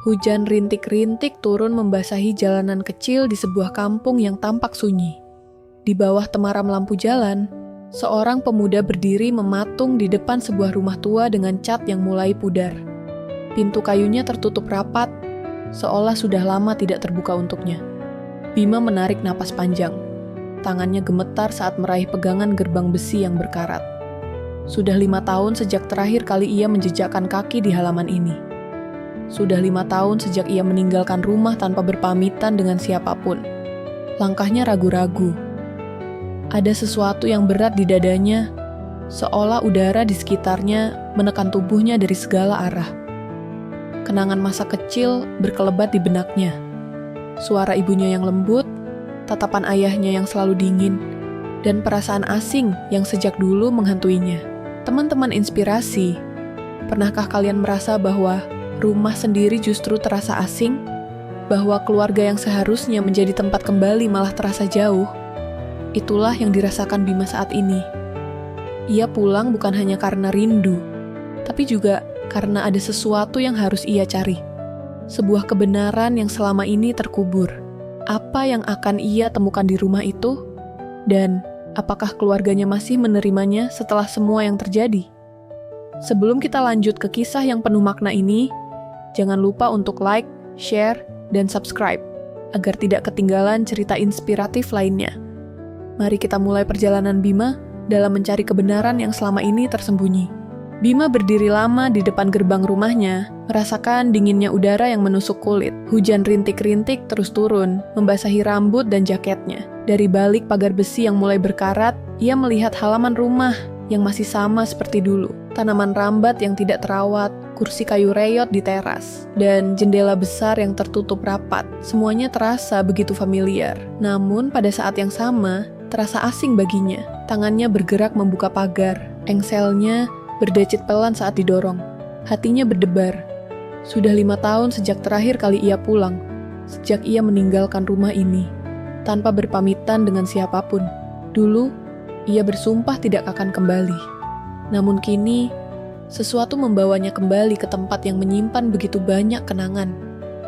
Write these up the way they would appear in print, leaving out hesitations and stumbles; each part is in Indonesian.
Hujan rintik-rintik turun membasahi jalanan kecil di sebuah kampung yang tampak sunyi. Di bawah temaram lampu jalan, seorang pemuda berdiri mematung di depan sebuah rumah tua dengan cat yang mulai pudar. Pintu kayunya tertutup rapat, seolah sudah lama tidak terbuka untuknya. Bima menarik napas panjang. Tangannya gemetar saat meraih pegangan gerbang besi yang berkarat. Sudah 5 tahun sejak terakhir kali ia menjejakkan kaki di halaman ini. Sudah 5 tahun sejak ia meninggalkan rumah tanpa berpamitan dengan siapapun. Langkahnya ragu-ragu. Ada sesuatu yang berat di dadanya, seolah udara di sekitarnya menekan tubuhnya dari segala arah. Kenangan masa kecil berkelebat di benaknya. Suara ibunya yang lembut, tatapan ayahnya yang selalu dingin, dan perasaan asing yang sejak dulu menghantuinya. Teman-teman inspirasi, pernahkah kalian merasa bahwa rumah sendiri justru terasa asing? Bahwa keluarga yang seharusnya menjadi tempat kembali malah terasa jauh? Itulah yang dirasakan Bima saat ini. Ia pulang bukan hanya karena rindu, tapi juga karena ada sesuatu yang harus ia cari. Sebuah kebenaran yang selama ini terkubur. Apa yang akan ia temukan di rumah itu? Dan apakah keluarganya masih menerimanya setelah semua yang terjadi? Sebelum kita lanjut ke kisah yang penuh makna ini, jangan lupa untuk like, share, dan subscribe, agar tidak ketinggalan cerita inspiratif lainnya. Mari kita mulai perjalanan Bima dalam mencari kebenaran yang selama ini tersembunyi. Bima berdiri lama di depan gerbang rumahnya, merasakan dinginnya udara yang menusuk kulit. Hujan rintik-rintik terus turun, membasahi rambut dan jaketnya. Dari balik pagar besi yang mulai berkarat, ia melihat halaman rumah yang masih sama seperti dulu. Tanaman rambat yang tidak terawat, kursi kayu reyot di teras, dan jendela besar yang tertutup rapat. Semuanya terasa begitu familiar. Namun pada saat yang sama, terasa asing baginya. Tangannya bergerak membuka pagar. Engselnya berdecit pelan saat didorong. Hatinya berdebar. Sudah 5 tahun sejak terakhir kali ia pulang. Sejak ia meninggalkan rumah ini. Tanpa berpamitan dengan siapapun. Dulu, ia bersumpah tidak akan kembali. Namun kini, sesuatu membawanya kembali ke tempat yang menyimpan begitu banyak kenangan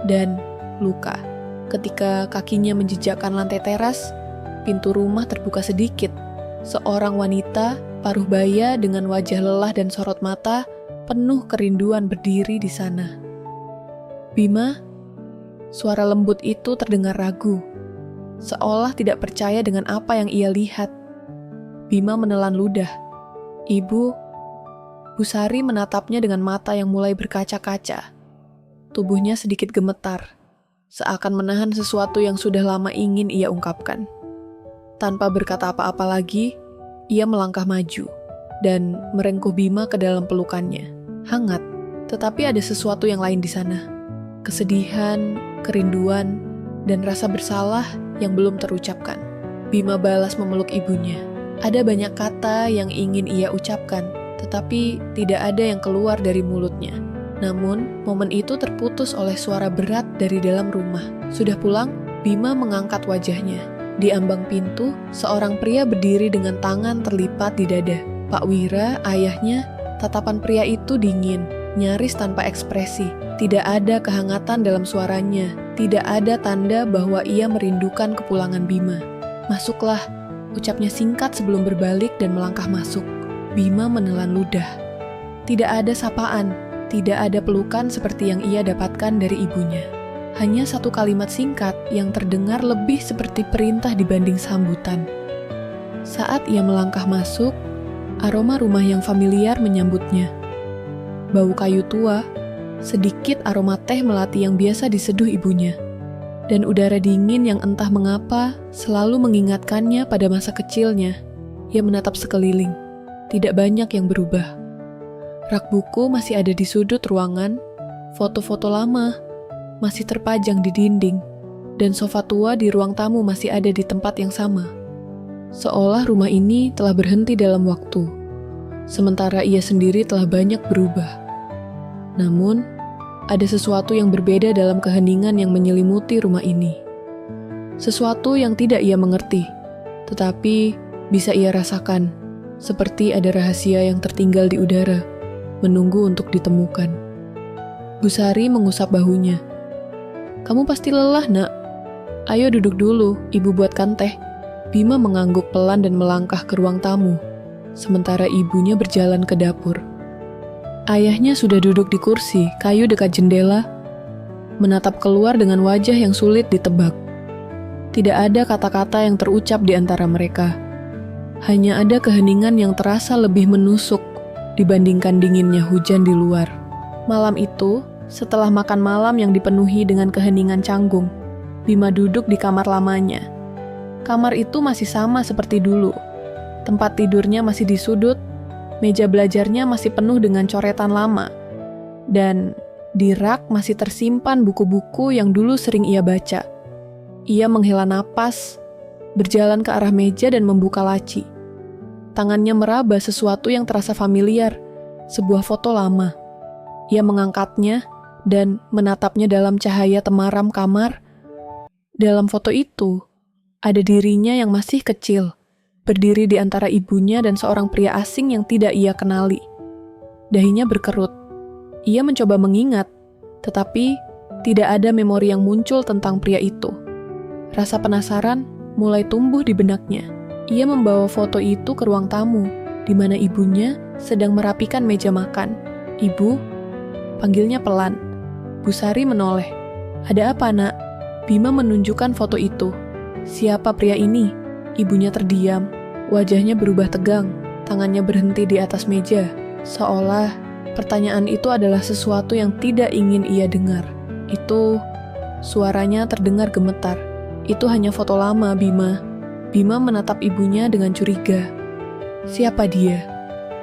dan luka. Ketika kakinya menjejakkan lantai teras, pintu rumah terbuka sedikit. Seorang wanita, paruh baya dengan wajah lelah dan sorot mata, penuh kerinduan berdiri di sana. Bima, suara lembut itu terdengar ragu, seolah tidak percaya dengan apa yang ia lihat. Bima menelan ludah. Ibu, Bu Sari menatapnya dengan mata yang mulai berkaca-kaca. Tubuhnya sedikit gemetar, seakan menahan sesuatu yang sudah lama ingin ia ungkapkan. Tanpa berkata apa-apa lagi, ia melangkah maju dan merengkuh Bima ke dalam pelukannya. Hangat, tetapi ada sesuatu yang lain di sana. Kesedihan, kerinduan, dan rasa bersalah yang belum terucapkan. Bima balas memeluk ibunya. Ada banyak kata yang ingin ia ucapkan, tetapi tidak ada yang keluar dari mulutnya. Namun, momen itu terputus oleh suara berat dari dalam rumah. Sudah pulang, Bima mengangkat wajahnya. Di ambang pintu, seorang pria berdiri dengan tangan terlipat di dada. Pak Wira, ayahnya, tatapan pria itu dingin, nyaris tanpa ekspresi. Tidak ada kehangatan dalam suaranya. Tidak ada tanda bahwa ia merindukan kepulangan Bima. "Masuklah," ucapnya singkat sebelum berbalik dan melangkah masuk. Bima menelan ludah. Tidak ada sapaan, tidak ada pelukan seperti yang ia dapatkan dari ibunya. Hanya satu kalimat singkat yang terdengar lebih seperti perintah dibanding sambutan. Saat ia melangkah masuk, aroma rumah yang familiar menyambutnya. Bau kayu tua, sedikit aroma teh melati yang biasa diseduh ibunya. Dan udara dingin yang entah mengapa selalu mengingatkannya pada masa kecilnya. Ia menatap sekeliling. Tidak banyak yang berubah. Rak buku masih ada di sudut ruangan, foto-foto lama masih terpajang di dinding, dan sofa tua di ruang tamu masih ada di tempat yang sama. Seolah rumah ini telah berhenti dalam waktu, sementara ia sendiri telah banyak berubah. Namun, ada sesuatu yang berbeda dalam keheningan yang menyelimuti rumah ini. Sesuatu yang tidak ia mengerti, tetapi bisa ia rasakan, seperti ada rahasia yang tertinggal di udara, menunggu untuk ditemukan. Busari mengusap bahunya. "Kamu pasti lelah, Nak. Ayo duduk dulu, Ibu buatkan teh." Bima mengangguk pelan dan melangkah ke ruang tamu, sementara ibunya berjalan ke dapur. Ayahnya sudah duduk di kursi kayu dekat jendela, menatap keluar dengan wajah yang sulit ditebak. Tidak ada kata-kata yang terucap di antara mereka. Hanya ada keheningan yang terasa lebih menusuk dibandingkan dinginnya hujan di luar. Malam itu, setelah makan malam yang dipenuhi dengan keheningan canggung, Bima duduk di kamar lamanya. Kamar itu masih sama seperti dulu. Tempat tidurnya masih di sudut, meja belajarnya masih penuh dengan coretan lama, dan di rak masih tersimpan buku-buku yang dulu sering ia baca. Ia menghela napas, berjalan ke arah meja dan membuka laci. Tangannya meraba sesuatu yang terasa familiar, sebuah foto lama. Ia mengangkatnya dan menatapnya dalam cahaya temaram kamar. Dalam foto itu, ada dirinya yang masih kecil, berdiri di antara ibunya dan seorang pria asing yang tidak ia kenali. Dahinya berkerut. Ia mencoba mengingat, tetapi tidak ada memori yang muncul tentang pria itu. Rasa penasaran mulai tumbuh di benaknya. Ia membawa foto itu ke ruang tamu, di mana ibunya sedang merapikan meja makan. "Ibu," panggilnya pelan. Busari menoleh. "Ada apa, Nak?" Bima menunjukkan foto itu. "Siapa pria ini?" Ibunya terdiam. Wajahnya berubah tegang. Tangannya berhenti di atas meja. Seolah pertanyaan itu adalah sesuatu yang tidak ingin ia dengar. Suaranya terdengar gemetar. "Itu hanya foto lama, Bima." Bima menatap ibunya dengan curiga. "Siapa dia?"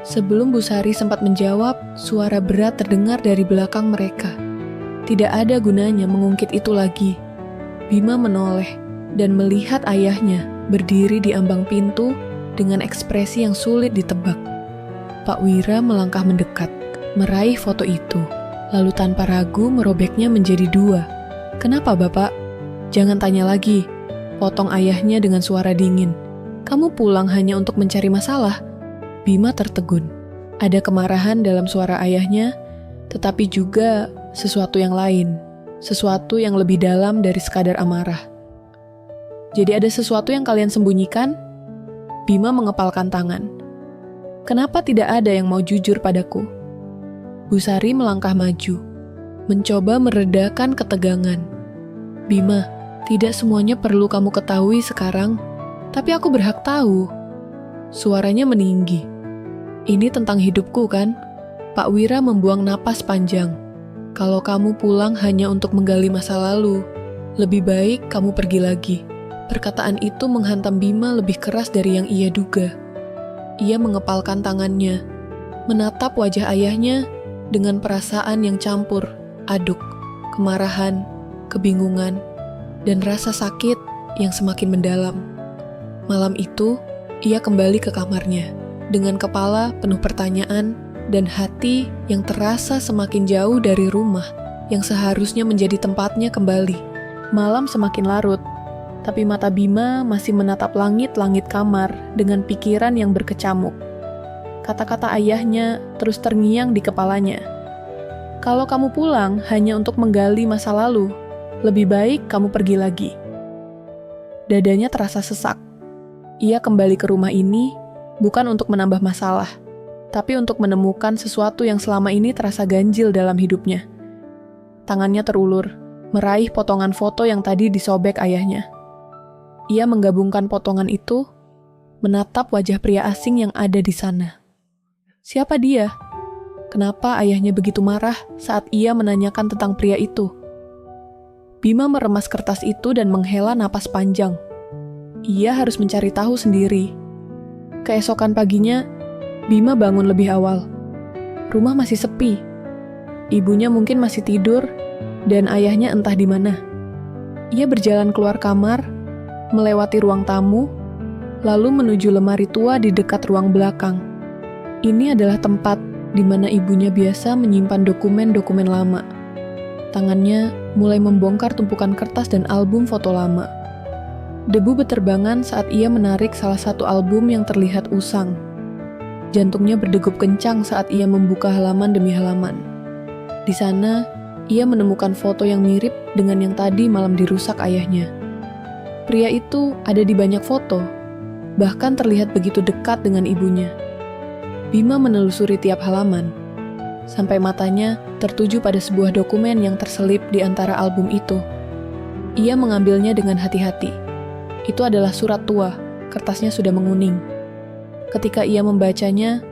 Sebelum Busari sempat menjawab, suara berat terdengar dari belakang mereka. Tidak ada gunanya mengungkit itu lagi. Bima menoleh dan melihat ayahnya berdiri di ambang pintu dengan ekspresi yang sulit ditebak. Pak Wira melangkah mendekat, meraih foto itu, lalu tanpa ragu merobeknya menjadi dua. "Kenapa, Bapak?" "Jangan tanya lagi," potong ayahnya dengan suara dingin. "Kamu pulang hanya untuk mencari masalah?" Bima tertegun. Ada kemarahan dalam suara ayahnya, tetapi juga sesuatu yang lain, sesuatu yang lebih dalam dari sekadar amarah. "Jadi ada sesuatu yang kalian sembunyikan?" Bima mengepalkan tangan. "Kenapa tidak ada yang mau jujur padaku?" Busari melangkah maju, mencoba meredakan ketegangan. "Bima, tidak semuanya perlu kamu ketahui sekarang, tapi aku berhak tahu." Suaranya meninggi. "Ini tentang hidupku, kan?" Pak Wira membuang napas panjang. "Kalau kamu pulang hanya untuk menggali masa lalu, lebih baik kamu pergi lagi." Perkataan itu menghantam Bima lebih keras dari yang ia duga. Ia mengepalkan tangannya, menatap wajah ayahnya dengan perasaan yang campur, aduk, kemarahan, kebingungan, dan rasa sakit yang semakin mendalam. Malam itu, ia kembali ke kamarnya, dengan kepala penuh pertanyaan dan hati yang terasa semakin jauh dari rumah yang seharusnya menjadi tempatnya kembali. Malam semakin larut, tapi mata Bima masih menatap langit-langit kamar dengan pikiran yang berkecamuk. Kata-kata ayahnya terus terngiang di kepalanya. "Kalau kamu pulang hanya untuk menggali masa lalu, lebih baik kamu pergi lagi." Dadanya terasa sesak. Ia kembali ke rumah ini bukan untuk menambah masalah, tapi untuk menemukan sesuatu yang selama ini terasa ganjil dalam hidupnya. Tangannya terulur, meraih potongan foto yang tadi disobek ayahnya. Ia menggabungkan potongan itu, menatap wajah pria asing yang ada di sana. Siapa dia? Kenapa ayahnya begitu marah saat ia menanyakan tentang pria itu? Bima meremas kertas itu dan menghela napas panjang. Ia harus mencari tahu sendiri. Keesokan paginya, Bima bangun lebih awal. Rumah masih sepi. Ibunya mungkin masih tidur, dan ayahnya entah di mana. Ia berjalan keluar kamar, melewati ruang tamu, lalu menuju lemari tua di dekat ruang belakang. Ini adalah tempat di mana ibunya biasa menyimpan dokumen-dokumen lama. Tangannya mulai membongkar tumpukan kertas dan album foto lama. Debu beterbangan saat ia menarik salah satu album yang terlihat usang. Jantungnya berdegup kencang saat ia membuka halaman demi halaman. Di sana, ia menemukan foto yang mirip dengan yang tadi malam dirusak ayahnya. Pria itu ada di banyak foto, bahkan terlihat begitu dekat dengan ibunya. Bima menelusuri tiap halaman, sampai matanya tertuju pada sebuah dokumen yang terselip di antara album itu. Ia mengambilnya dengan hati-hati. Itu adalah surat tua, kertasnya sudah menguning. Ketika ia membacanya,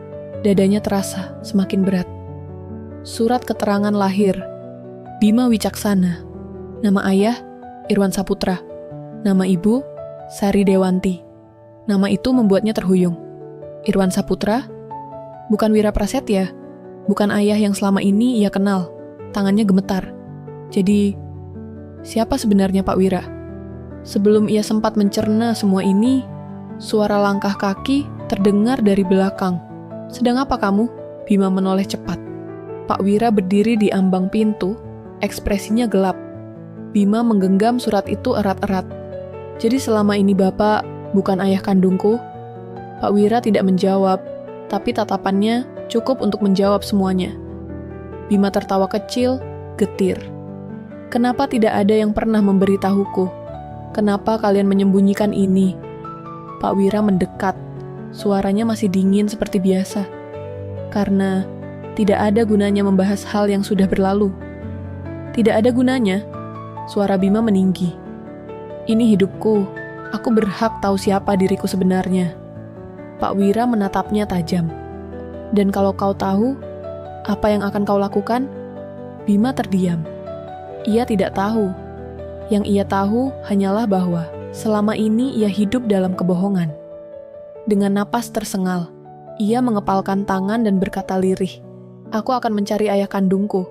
dadanya terasa semakin berat. Surat keterangan lahir, Bima Wicaksana. Nama ayah, Irwan Saputra. Nama ibu, Sari Dewanti. Nama itu membuatnya terhuyung. Irwan Saputra? Bukan Wira Prasetya, bukan ayah yang selama ini ia kenal. Tangannya gemetar. Jadi, siapa sebenarnya Pak Wira? Sebelum ia sempat mencerna semua ini, suara langkah kaki terdengar dari belakang. Sedang apa kamu? Bima menoleh cepat. Pak Wira berdiri di ambang pintu, ekspresinya gelap. Bima menggenggam surat itu erat-erat. Jadi selama ini Bapak bukan ayah kandungku? Pak Wira tidak menjawab, tapi tatapannya cukup untuk menjawab semuanya. Bima tertawa kecil, getir. Kenapa tidak ada yang pernah memberitahuku? Kenapa kalian menyembunyikan ini? Pak Wira mendekat. Suaranya masih dingin seperti biasa. Karena tidak ada gunanya membahas hal yang sudah berlalu. Tidak ada gunanya. Suara Bima meninggi. Ini hidupku. Aku berhak tahu siapa diriku sebenarnya. Pak Wira menatapnya tajam. Dan kalau kau tahu, apa yang akan kau lakukan? Bima terdiam. Ia tidak tahu. Yang ia tahu hanyalah bahwa selama ini ia hidup dalam kebohongan. Dengan napas tersengal, ia mengepalkan tangan dan berkata lirih, "Aku akan mencari ayah kandungku."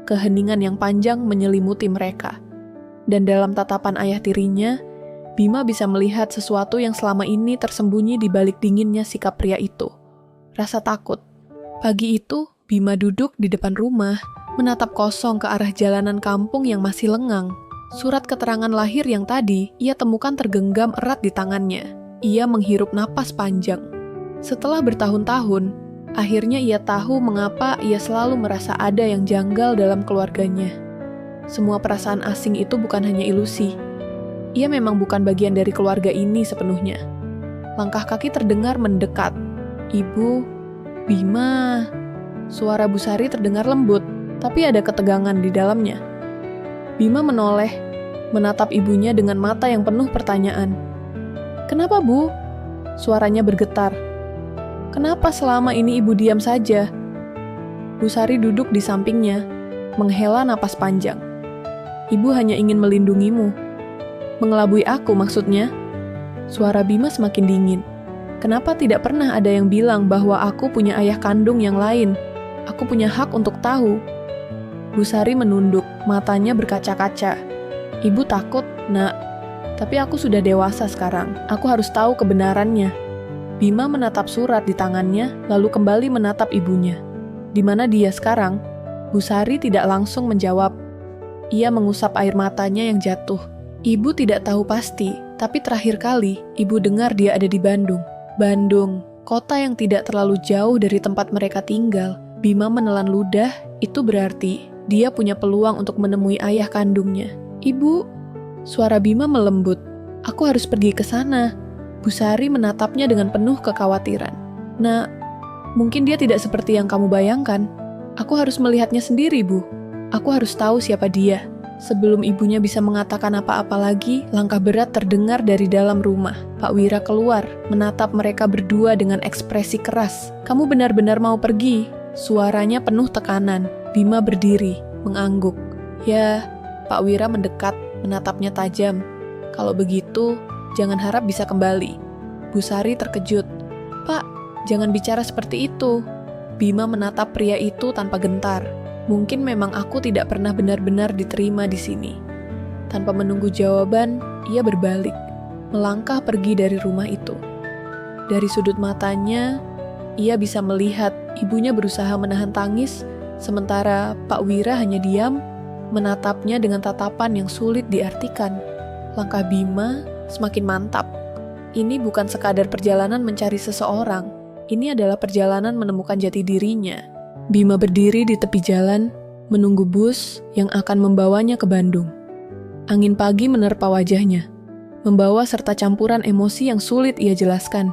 Keheningan yang panjang menyelimuti mereka. Dan dalam tatapan ayah tirinya, Bima bisa melihat sesuatu yang selama ini tersembunyi di balik dinginnya sikap pria itu. Rasa takut. Pagi itu, Bima duduk di depan rumah, menatap kosong ke arah jalanan kampung yang masih lengang. Surat keterangan lahir yang tadi, ia temukan tergenggam erat di tangannya. Ia menghirup napas panjang. Setelah bertahun-tahun, akhirnya ia tahu mengapa ia selalu merasa ada yang janggal dalam keluarganya. Semua perasaan asing itu bukan hanya ilusi. Ia memang bukan bagian dari keluarga ini sepenuhnya. Langkah kaki terdengar mendekat. Ibu, Bima. Suara Bu Sari terdengar lembut, tapi ada ketegangan di dalamnya. Bima menoleh, menatap ibunya dengan mata yang penuh pertanyaan. "Kenapa, Bu?" Suaranya bergetar. "Kenapa selama ini ibu diam saja?" Bu Sari duduk di sampingnya, menghela napas panjang. "Ibu hanya ingin melindungimu." "Mengelabui aku maksudnya?" Suara Bima semakin dingin. "Kenapa tidak pernah ada yang bilang bahwa aku punya ayah kandung yang lain? Aku punya hak untuk tahu." Bu Sari menunduk, matanya berkaca-kaca. "Ibu takut, Nak. Tapi aku sudah dewasa sekarang. Aku harus tahu kebenarannya." Bima menatap surat di tangannya, lalu kembali menatap ibunya. "Di mana dia sekarang?" Bu Sari tidak langsung menjawab. Ia mengusap air matanya yang jatuh. Ibu tidak tahu pasti, tapi terakhir kali ibu dengar dia ada di Bandung. Bandung, kota yang tidak terlalu jauh dari tempat mereka tinggal. Bima menelan ludah, itu berarti dia punya peluang untuk menemui ayah kandungnya. "Ibu," suara Bima melembut, "aku harus pergi ke sana." Bu Sari menatapnya dengan penuh kekhawatiran. "Nak, mungkin dia tidak seperti yang kamu bayangkan. Aku harus melihatnya sendiri, Bu. Aku harus tahu siapa dia." Sebelum ibunya bisa mengatakan apa-apa lagi, langkah berat terdengar dari dalam rumah. Pak Wira keluar, menatap mereka berdua dengan ekspresi keras. "Kamu benar-benar mau pergi?" Suaranya penuh tekanan. Bima berdiri, mengangguk. "Ya." Pak Wira mendekat, menatapnya tajam. "Kalau begitu, jangan harap bisa kembali." Bu Sari terkejut. "Pak, jangan bicara seperti itu." Bima menatap pria itu tanpa gentar. "Mungkin memang aku tidak pernah benar-benar diterima di sini." Tanpa menunggu jawaban, ia berbalik, melangkah pergi dari rumah itu. Dari sudut matanya, ia bisa melihat ibunya berusaha menahan tangis, sementara Pak Wira hanya diam, menatapnya dengan tatapan yang sulit diartikan. Langkah Bima semakin mantap. Ini bukan sekadar perjalanan mencari seseorang, ini adalah perjalanan menemukan jati dirinya. Bima berdiri di tepi jalan, menunggu bus yang akan membawanya ke Bandung. Angin pagi menerpa wajahnya, membawa serta campuran emosi yang sulit ia jelaskan.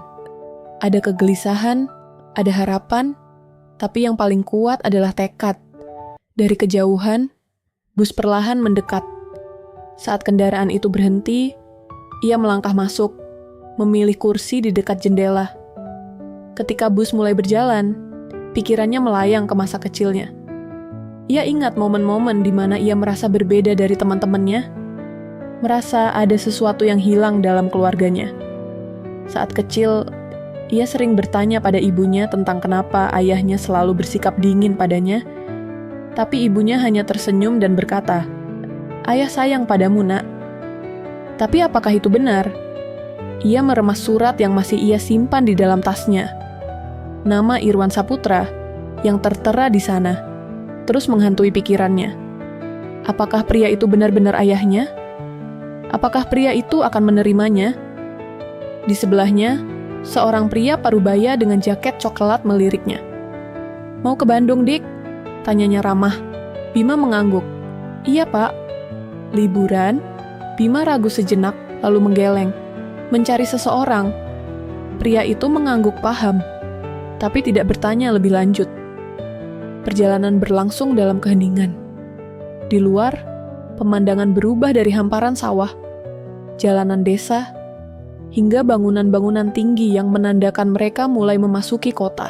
Ada kegelisahan, ada harapan, tapi yang paling kuat adalah tekad. Dari kejauhan, bus perlahan mendekat. Saat kendaraan itu berhenti, ia melangkah masuk, memilih kursi di dekat jendela. Ketika bus mulai berjalan, pikirannya melayang ke masa kecilnya. Ia ingat momen-momen di mana ia merasa berbeda dari teman-temannya, merasa ada sesuatu yang hilang dalam keluarganya. Saat kecil, ia sering bertanya pada ibunya tentang kenapa ayahnya selalu bersikap dingin padanya, tapi ibunya hanya tersenyum dan berkata, "Ayah sayang padamu, nak." Tapi apakah itu benar? Ia meremas surat yang masih ia simpan di dalam tasnya. Nama Irwan Saputra yang tertera di sana terus menghantui pikirannya. Apakah pria itu benar-benar ayahnya? Apakah pria itu akan menerimanya? Di sebelahnya, seorang pria parubaya dengan jaket coklat meliriknya. "Mau ke Bandung, Dik?" tanyanya ramah. Bima mengangguk. "Iya, Pak." "Liburan?" Bima ragu sejenak, lalu menggeleng. "Mencari seseorang." Pria itu mengangguk paham, tapi tidak bertanya lebih lanjut. Perjalanan berlangsung dalam keheningan. Di luar, pemandangan berubah dari hamparan sawah, jalanan desa, hingga bangunan-bangunan tinggi yang menandakan mereka mulai memasuki kota.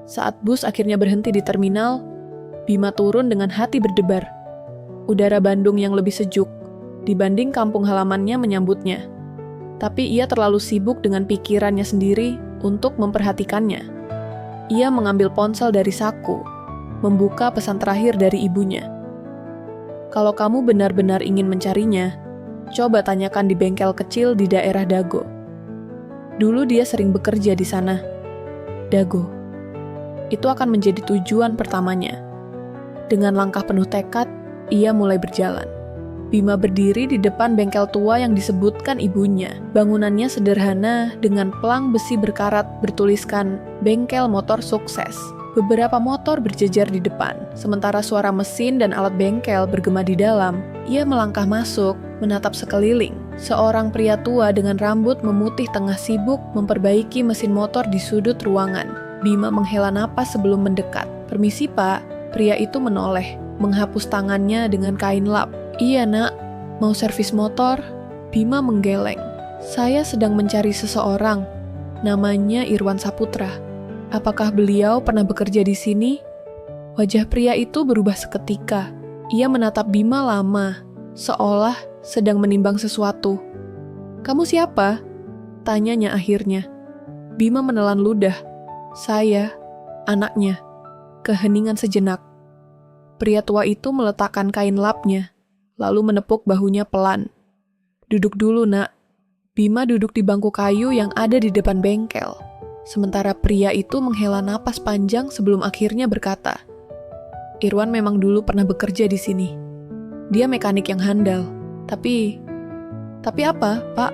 Saat bus akhirnya berhenti di terminal, Bima turun dengan hati berdebar. Udara Bandung yang lebih sejuk dibanding kampung halamannya menyambutnya. Tapi ia terlalu sibuk dengan pikirannya sendiri untuk memperhatikannya. Ia mengambil ponsel dari saku, membuka pesan terakhir dari ibunya. "Kalau kamu benar-benar ingin mencarinya, coba tanyakan di bengkel kecil di daerah Dago. Dulu dia sering bekerja di sana." Dago. Itu akan menjadi tujuan pertamanya. Dengan langkah penuh tekad, ia mulai berjalan. Bima berdiri di depan bengkel tua yang disebutkan ibunya. Bangunannya sederhana dengan pelang besi berkarat bertuliskan "Bengkel Motor Sukses". Beberapa motor berjejer di depan, sementara suara mesin dan alat bengkel bergema di dalam. Ia melangkah masuk, menatap sekeliling. Seorang pria tua dengan rambut memutih tengah sibuk memperbaiki mesin motor di sudut ruangan. Bima menghela napas sebelum mendekat. "Permisi, Pak." Pria itu menoleh, menghapus tangannya dengan kain lap. "Iya, Nak. Mau servis motor?" Bima menggeleng. "Saya sedang mencari seseorang. Namanya Irwan Saputra. Apakah beliau pernah bekerja di sini?" Wajah pria itu berubah seketika. Ia menatap Bima lama, seolah sedang menimbang sesuatu. "Kamu siapa?" tanyanya akhirnya. Bima menelan ludah. "Saya, anaknya." Keheningan sejenak. Pria tua itu meletakkan kain lapnya, lalu menepuk bahunya pelan. "Duduk dulu, Nak." Bima duduk di bangku kayu yang ada di depan bengkel. Sementara pria itu menghela napas panjang sebelum akhirnya berkata, "Irwan memang dulu pernah bekerja di sini. Dia mekanik yang handal. Tapi apa, Pak?"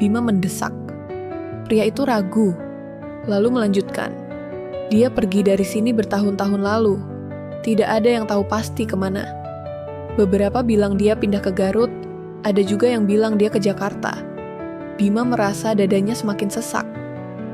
Bima mendesak. Pria itu ragu, lalu melanjutkan. "Dia pergi dari sini bertahun-tahun lalu. Tidak ada yang tahu pasti kemana. Beberapa bilang dia pindah ke Garut, ada juga yang bilang dia ke Jakarta." Bima merasa dadanya semakin sesak.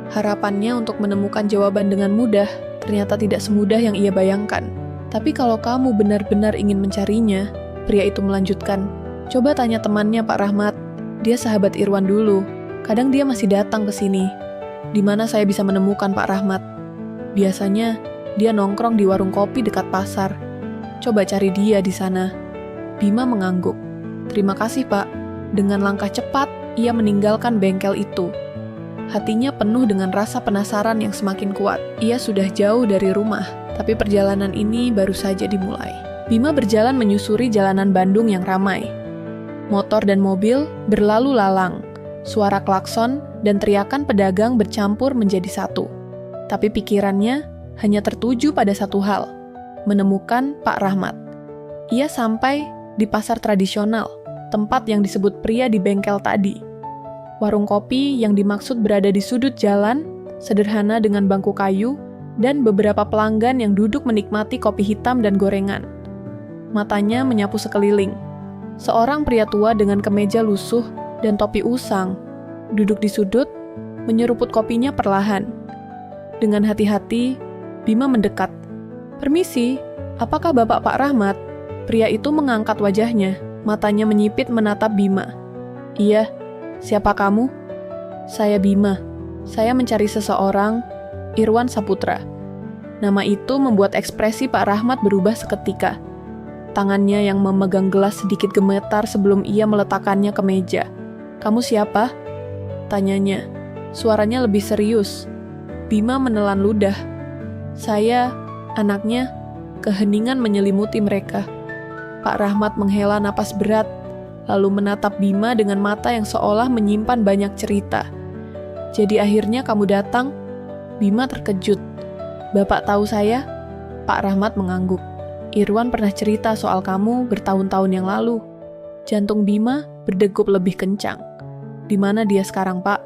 Harapannya untuk menemukan jawaban dengan mudah ternyata tidak semudah yang ia bayangkan. "Tapi kalau kamu benar-benar ingin mencarinya," pria itu melanjutkan, "coba tanya temannya Pak Rahmat. Dia sahabat Irwan dulu. Kadang dia masih datang ke sini. Di mana saya bisa menemukan Pak Rahmat? Biasanya dia nongkrong di warung kopi dekat pasar. Coba cari dia di sana." Bima mengangguk. "Terima kasih, Pak." Dengan langkah cepat, ia meninggalkan bengkel itu. Hatinya penuh dengan rasa penasaran yang semakin kuat. Ia sudah jauh dari rumah, tapi perjalanan ini baru saja dimulai. Bima berjalan menyusuri jalanan Bandung yang ramai. Motor dan mobil berlalu lalang. Suara klakson dan teriakan pedagang bercampur menjadi satu. Tapi pikirannya hanya tertuju pada satu hal, menemukan Pak Rahmat. Ia sampai di pasar tradisional, tempat yang disebut pria di bengkel tadi. Warung kopi yang dimaksud berada di sudut jalan, sederhana dengan bangku kayu, dan beberapa pelanggan yang duduk menikmati kopi hitam dan gorengan. Matanya menyapu sekeliling. Seorang pria tua dengan kemeja lusuh dan topi usang duduk di sudut, menyeruput kopinya perlahan. Dengan hati-hati, Bima mendekat. "Permisi, apakah Bapak Pak Rahmat?" Pria itu mengangkat wajahnya, matanya menyipit menatap Bima. "Iya, siapa kamu?" "Saya Bima. Saya mencari seseorang, Irwan Saputra." Nama itu membuat ekspresi Pak Rahmat berubah seketika. Tangannya yang memegang gelas sedikit gemetar sebelum ia meletakkannya ke meja. "Kamu siapa?" tanyanya. Suaranya lebih serius. Bima menelan ludah. "Saya, anaknya." Keheningan menyelimuti mereka. Pak Rahmat menghela napas berat, lalu menatap Bima dengan mata yang seolah menyimpan banyak cerita. "Jadi akhirnya kamu datang?" Bima terkejut. "Bapak tahu saya?" Pak Rahmat mengangguk. "Irwan pernah cerita soal kamu bertahun-tahun yang lalu." Jantung Bima berdegup lebih kencang. "Di mana dia sekarang, Pak?"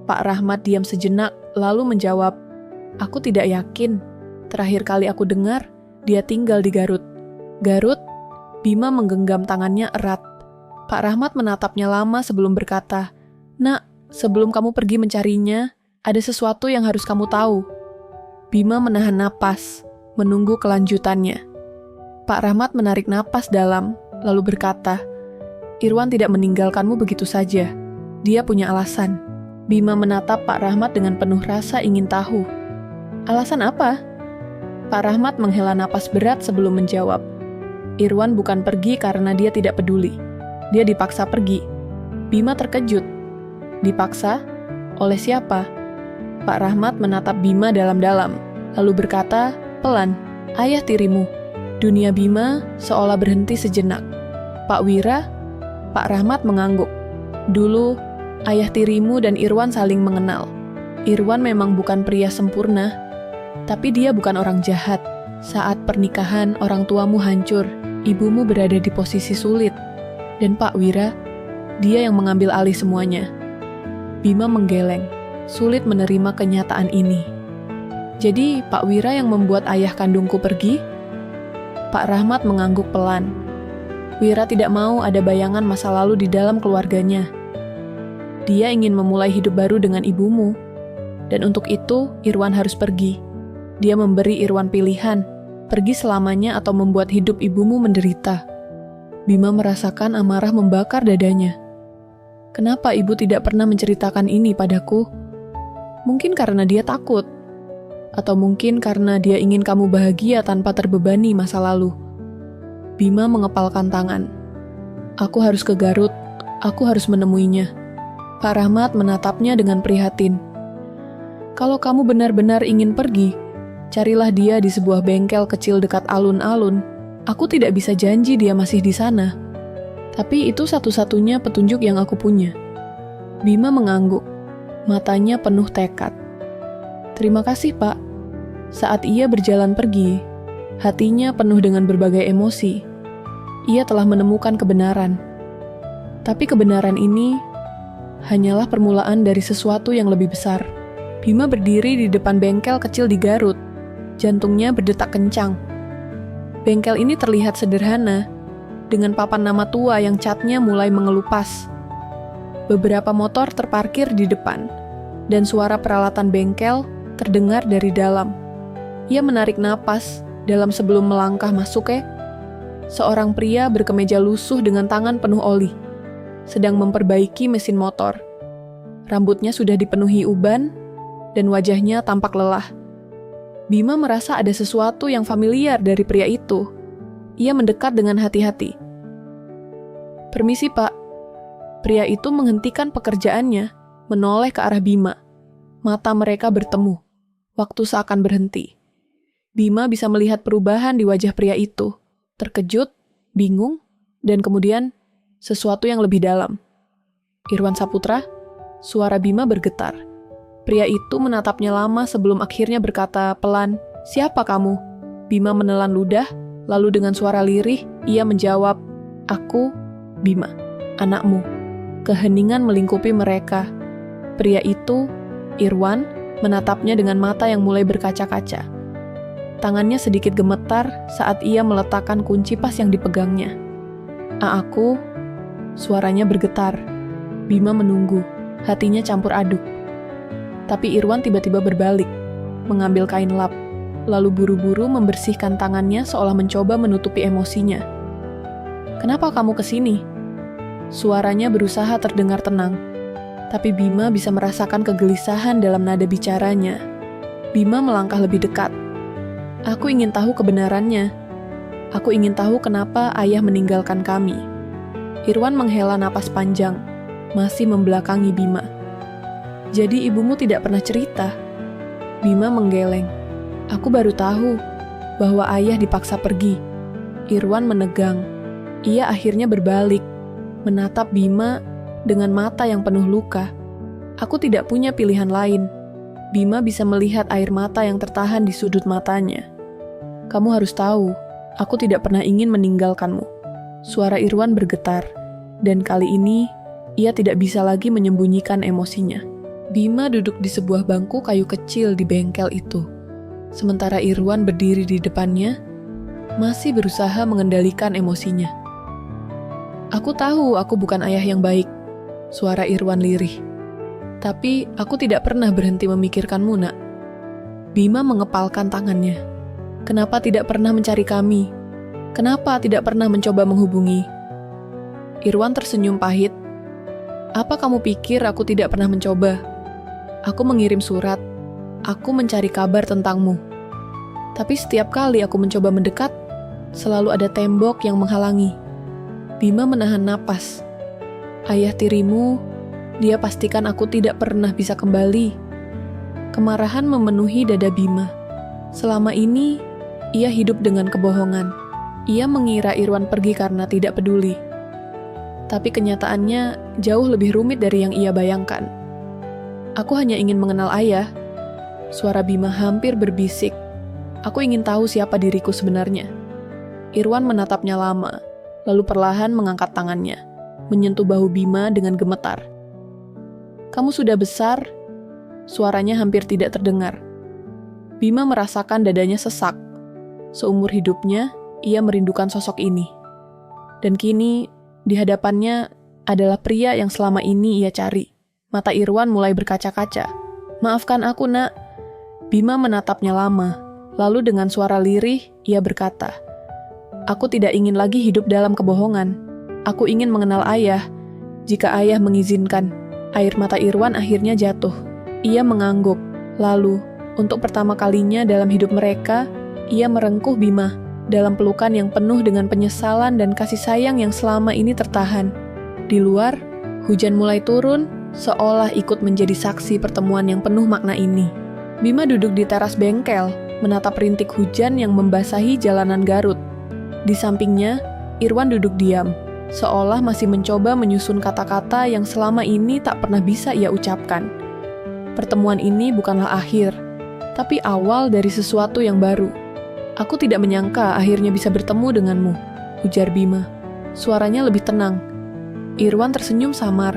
Pak Rahmat diam sejenak, lalu menjawab, "Aku tidak yakin. Terakhir kali aku dengar, dia tinggal di Garut." "Garut?" Bima menggenggam tangannya erat. Pak Rahmat menatapnya lama sebelum berkata, "Nak, sebelum kamu pergi mencarinya, ada sesuatu yang harus kamu tahu." Bima menahan napas, menunggu kelanjutannya. Pak Rahmat menarik napas dalam, lalu berkata, "Irwan tidak meninggalkanmu begitu saja. Dia punya alasan." Bima menatap Pak Rahmat dengan penuh rasa ingin tahu. "Alasan apa?" Pak Rahmat menghela napas berat sebelum menjawab. "Irwan bukan pergi karena dia tidak peduli. Dia dipaksa pergi." Bima terkejut. "Dipaksa? Oleh siapa?" Pak Rahmat menatap Bima dalam-dalam, lalu berkata, pelan, "Ayah tirimu." Dunia Bima seolah berhenti sejenak. "Pak Wira?" Pak Rahmat mengangguk. "Dulu, ayah tirimu dan Irwan saling mengenal. Irwan memang bukan pria sempurna, tapi dia bukan orang jahat. Saat pernikahan orang tuamu hancur, ibumu berada di posisi sulit. Dan Pak Wira, dia yang mengambil alih semuanya." Bima menggeleng, sulit menerima kenyataan ini. "Jadi Pak Wira yang membuat ayah kandungku pergi?" Pak Rahmat mengangguk pelan. "Wira tidak mau ada bayangan masa lalu di dalam keluarganya. Dia ingin memulai hidup baru dengan ibumu. Dan untuk itu, Irwan harus pergi. Dia memberi Irwan pilihan, pergi selamanya atau membuat hidup ibumu menderita." Bima merasakan amarah membakar dadanya. "Kenapa ibu tidak pernah menceritakan ini padaku? Mungkin karena dia takut. Atau mungkin karena dia ingin kamu bahagia tanpa terbebani masa lalu." Bima mengepalkan tangan. "Aku harus ke Garut. Aku harus menemuinya." Pak Rahmat menatapnya dengan prihatin. "Kalau kamu benar-benar ingin pergi, carilah dia di sebuah bengkel kecil dekat alun-alun. Aku tidak bisa janji dia masih di sana. Tapi itu satu-satunya petunjuk yang aku punya." Bima mengangguk. Matanya penuh tekad. "Terima kasih, Pak." Saat ia berjalan pergi, hatinya penuh dengan berbagai emosi. Ia telah menemukan kebenaran. Tapi kebenaran ini hanyalah permulaan dari sesuatu yang lebih besar. Bima berdiri di depan bengkel kecil di Garut. Jantungnya berdetak kencang. Bengkel ini terlihat sederhana, dengan papan nama tua yang catnya mulai mengelupas. Beberapa motor terparkir di depan, dan suara peralatan bengkel terdengar dari dalam. Ia menarik napas dalam sebelum melangkah masuk. Seorang pria berkemeja lusuh dengan tangan penuh oli, sedang memperbaiki mesin motor. Rambutnya sudah dipenuhi uban, dan wajahnya tampak lelah. Bima merasa ada sesuatu yang familiar dari pria itu. Ia mendekat dengan hati-hati. "Permisi, Pak." Pria itu menghentikan pekerjaannya, menoleh ke arah Bima. Mata mereka bertemu. Waktu seakan berhenti. Bima bisa melihat perubahan di wajah pria itu. Terkejut, bingung, dan kemudian sesuatu yang lebih dalam. "Irwan Saputra?" Suara Bima bergetar. Pria itu menatapnya lama sebelum akhirnya berkata pelan, "Siapa kamu?" Bima menelan ludah, lalu dengan suara lirih, ia menjawab, "Aku, Bima, anakmu." Keheningan melingkupi mereka. Pria itu, Irwan, menatapnya dengan mata yang mulai berkaca-kaca. Tangannya sedikit gemetar saat ia meletakkan kunci pas yang dipegangnya. Aku, suaranya bergetar. Bima menunggu, hatinya campur aduk. Tapi Irwan tiba-tiba berbalik, mengambil kain lap, lalu buru-buru membersihkan tangannya seolah mencoba menutupi emosinya. "Kenapa kamu kesini?" Suaranya berusaha terdengar tenang, tapi Bima bisa merasakan kegelisahan dalam nada bicaranya. Bima melangkah lebih dekat. "Aku ingin tahu kebenarannya. Aku ingin tahu kenapa ayah meninggalkan kami." Irwan menghela napas panjang, masih membelakangi Bima. "Jadi ibumu tidak pernah cerita?" Bima menggeleng. "Aku baru tahu bahwa ayah dipaksa pergi." Irwan menegang. Ia akhirnya berbalik, menatap Bima dengan mata yang penuh luka. "Aku tidak punya pilihan lain." Bima bisa melihat air mata yang tertahan di sudut matanya. "Kamu harus tahu, aku tidak pernah ingin meninggalkanmu." Suara Irwan bergetar, dan kali ini ia tidak bisa lagi menyembunyikan emosinya. Bima duduk di sebuah bangku kayu kecil di bengkel itu. Sementara Irwan berdiri di depannya, masih berusaha mengendalikan emosinya. "Aku tahu aku bukan ayah yang baik," suara Irwan lirih. "Tapi aku tidak pernah berhenti memikirkanmu, Nak." Bima mengepalkan tangannya. "Kenapa tidak pernah mencari kami? Kenapa tidak pernah mencoba menghubungi?" Irwan tersenyum pahit. "Apa kamu pikir aku tidak pernah mencoba? Aku mengirim surat. Aku mencari kabar tentangmu. Tapi setiap kali aku mencoba mendekat, selalu ada tembok yang menghalangi." Bima menahan napas. "Ayah tirimu, dia pastikan aku tidak pernah bisa kembali." Kemarahan memenuhi dada Bima. Selama ini, ia hidup dengan kebohongan. Ia mengira Irwan pergi karena tidak peduli. Tapi kenyataannya jauh lebih rumit dari yang ia bayangkan. "Aku hanya ingin mengenal ayah." Suara Bima hampir berbisik. "Aku ingin tahu siapa diriku sebenarnya." Irwan menatapnya lama, lalu perlahan mengangkat tangannya, menyentuh bahu Bima dengan gemetar. "Kamu sudah besar." Suaranya hampir tidak terdengar. Bima merasakan dadanya sesak. Seumur hidupnya, ia merindukan sosok ini. Dan kini, di hadapannya adalah pria yang selama ini ia cari. Mata Irwan mulai berkaca-kaca. "Maafkan aku, Nak." Bima menatapnya lama, lalu dengan suara lirih, ia berkata, "Aku tidak ingin lagi hidup dalam kebohongan. Aku ingin mengenal ayah. Jika ayah mengizinkan." Air mata Irwan akhirnya jatuh. Ia mengangguk. Lalu, untuk pertama kalinya dalam hidup mereka, ia merengkuh Bima dalam pelukan yang penuh dengan penyesalan dan kasih sayang yang selama ini tertahan. Di luar, hujan mulai turun, seolah ikut menjadi saksi pertemuan yang penuh makna ini. Bima duduk di teras bengkel, menatap rintik hujan yang membasahi jalanan Garut. Di sampingnya, Irwan duduk diam, seolah masih mencoba menyusun kata-kata yang selama ini tak pernah bisa ia ucapkan. Pertemuan ini bukanlah akhir, tapi awal dari sesuatu yang baru. "Aku tidak menyangka akhirnya bisa bertemu denganmu," ujar Bima. Suaranya lebih tenang. Irwan tersenyum samar.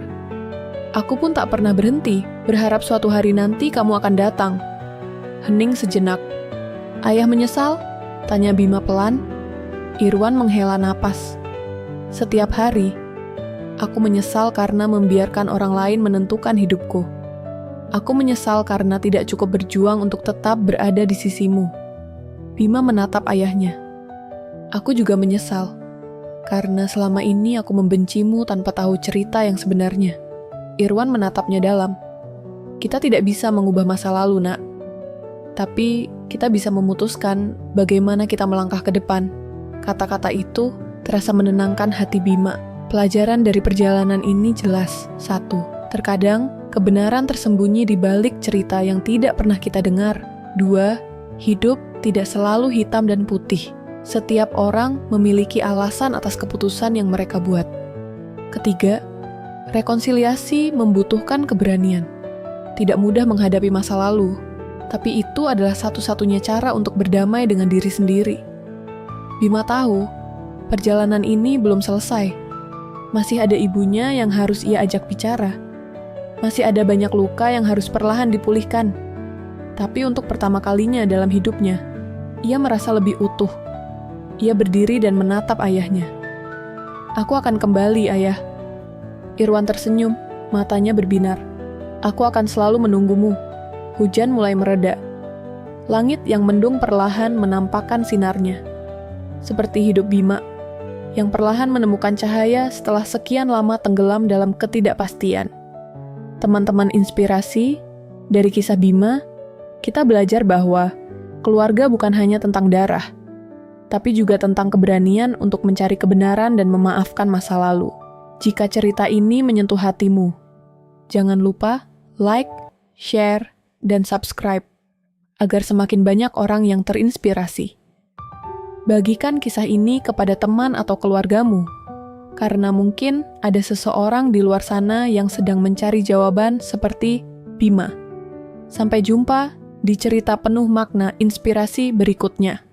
"Aku pun tak pernah berhenti, berharap suatu hari nanti kamu akan datang." Hening sejenak. "Ayah menyesal?" tanya Bima pelan. Irwan menghela napas. "Setiap hari, aku menyesal karena membiarkan orang lain menentukan hidupku. Aku menyesal karena tidak cukup berjuang untuk tetap berada di sisimu." Bima menatap ayahnya. "Aku juga menyesal, karena selama ini aku membencimu tanpa tahu cerita yang sebenarnya." Irwan menatapnya dalam. "Kita tidak bisa mengubah masa lalu, Nak. Tapi kita bisa memutuskan bagaimana kita melangkah ke depan." Kata-kata itu terasa menenangkan hati Bima. Pelajaran dari perjalanan ini jelas. 1. Terkadang, kebenaran tersembunyi di balik cerita yang tidak pernah kita dengar. 2. Hidup tidak selalu hitam dan putih. Setiap orang memiliki alasan atas keputusan yang mereka buat. 3. Rekonsiliasi membutuhkan keberanian. Tidak mudah menghadapi masa lalu, tapi itu adalah satu-satunya cara untuk berdamai dengan diri sendiri. Bima tahu, perjalanan ini belum selesai. Masih ada ibunya yang harus ia ajak bicara. Masih ada banyak luka yang harus perlahan dipulihkan. Tapi untuk pertama kalinya dalam hidupnya, ia merasa lebih utuh. Ia berdiri dan menatap ayahnya. "Aku akan kembali, Ayah." Irwan tersenyum, matanya berbinar. "Aku akan selalu menunggumu." Hujan mulai mereda. Langit yang mendung perlahan menampakkan sinarnya. Seperti hidup Bima, yang perlahan menemukan cahaya setelah sekian lama tenggelam dalam ketidakpastian. Teman-teman inspirasi, dari kisah Bima, kita belajar bahwa keluarga bukan hanya tentang darah, tapi juga tentang keberanian untuk mencari kebenaran dan memaafkan masa lalu. Jika cerita ini menyentuh hatimu, jangan lupa like, share, dan subscribe, agar semakin banyak orang yang terinspirasi. Bagikan kisah ini kepada teman atau keluargamu, karena mungkin ada seseorang di luar sana yang sedang mencari jawaban seperti Bima. Sampai jumpa di cerita penuh makna inspirasi berikutnya.